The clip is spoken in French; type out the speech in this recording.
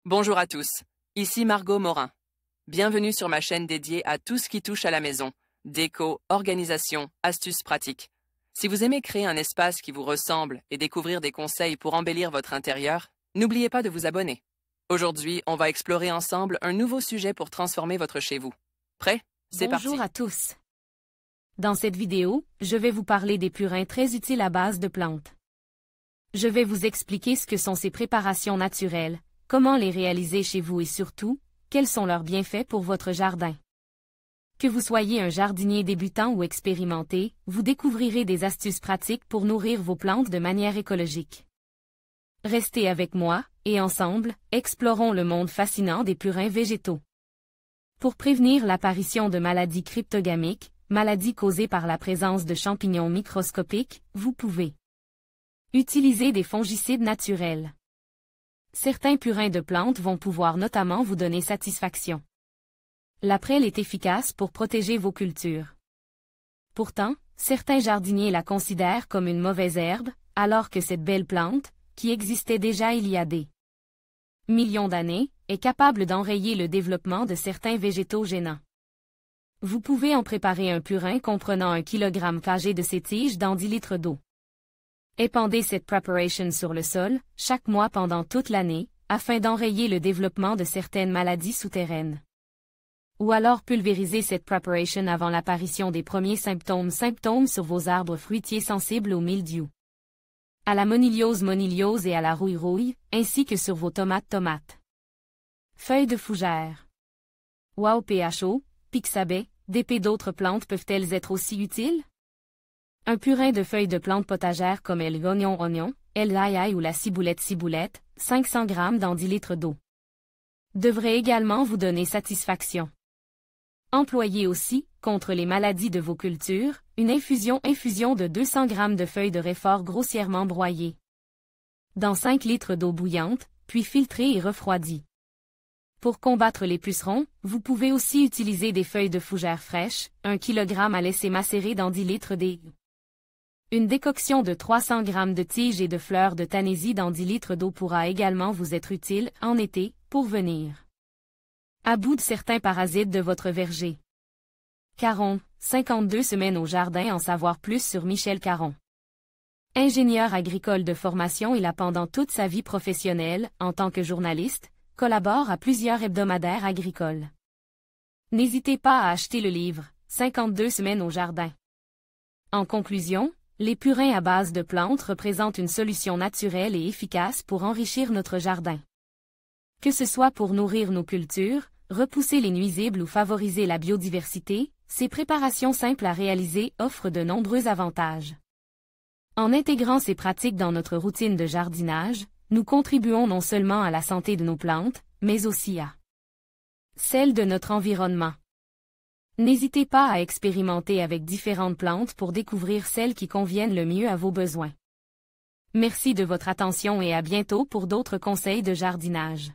Bonjour à tous, ici Margot Morin. Bienvenue sur ma chaîne dédiée à tout ce qui touche à la maison, déco, organisation, astuces pratiques. Si vous aimez créer un espace qui vous ressemble et découvrir des conseils pour embellir votre intérieur, n'oubliez pas de vous abonner. Aujourd'hui, on va explorer ensemble un nouveau sujet pour transformer votre chez vous. Prêt? C'est parti! Bonjour à tous. Dans cette vidéo, je vais vous parler des purins très utiles à base de plantes. Je vais vous expliquer ce que sont ces préparations naturelles, comment les réaliser chez vous et surtout, quels sont leurs bienfaits pour votre jardin. Que vous soyez un jardinier débutant ou expérimenté, vous découvrirez des astuces pratiques pour nourrir vos plantes de manière écologique. Restez avec moi, et ensemble, explorons le monde fascinant des purins végétaux. Pour prévenir l'apparition de maladies cryptogamiques, maladies causées par la présence de champignons microscopiques, vous pouvez utiliser des fongicides naturels. Certains purins de plantes vont pouvoir notamment vous donner satisfaction. La prêle est efficace pour protéger vos cultures. Pourtant, certains jardiniers la considèrent comme une mauvaise herbe, alors que cette belle plante, qui existait déjà il y a des millions d'années, est capable d'enrayer le développement de certains végétaux gênants. Vous pouvez en préparer un purin comprenant 1 kg kg de ces tiges dans 10 litres d'eau. Épandez cette preparation sur le sol, chaque mois pendant toute l'année, afin d'enrayer le développement de certaines maladies souterraines. Ou alors pulvérisez cette preparation avant l'apparition des premiers symptômes sur vos arbres fruitiers sensibles au mildiou, à la moniliose et à la rouille, ainsi que sur vos tomates. Feuilles de fougère. Wow PHO, pixabay, d'épées d'autres plantes peuvent-elles être aussi utiles? Un purin de feuilles de plantes potagères comme l'oignon, l'ail ou la ciboulette, 500 g dans 10 litres d'eau, devrait également vous donner satisfaction. Employez aussi, contre les maladies de vos cultures, une infusion de 200 g de feuilles de réfort grossièrement broyées dans 5 litres d'eau bouillante, puis filtrée et refroidie. Pour combattre les pucerons, vous pouvez aussi utiliser des feuilles de fougère fraîches, 1 kg à laisser macérer dans 10 litres d'eau. Une décoction de 300 g de tiges et de fleurs de tanésie dans 10 litres d'eau pourra également vous être utile, en été, pour venir à bout de certains parasites de votre verger. Caron, 52 semaines au jardin. En savoir plus sur Michel Caron. Ingénieur agricole de formation, il a pendant toute sa vie professionnelle, en tant que journaliste, collabore à plusieurs hebdomadaires agricoles. N'hésitez pas à acheter le livre « 52 semaines au jardin ». En conclusion, les purins à base de plantes représentent une solution naturelle et efficace pour enrichir notre jardin. Que ce soit pour nourrir nos cultures, repousser les nuisibles ou favoriser la biodiversité, ces préparations simples à réaliser offrent de nombreux avantages. En intégrant ces pratiques dans notre routine de jardinage, nous contribuons non seulement à la santé de nos plantes, mais aussi à celle de notre environnement. N'hésitez pas à expérimenter avec différentes plantes pour découvrir celles qui conviennent le mieux à vos besoins. Merci de votre attention et à bientôt pour d'autres conseils de jardinage.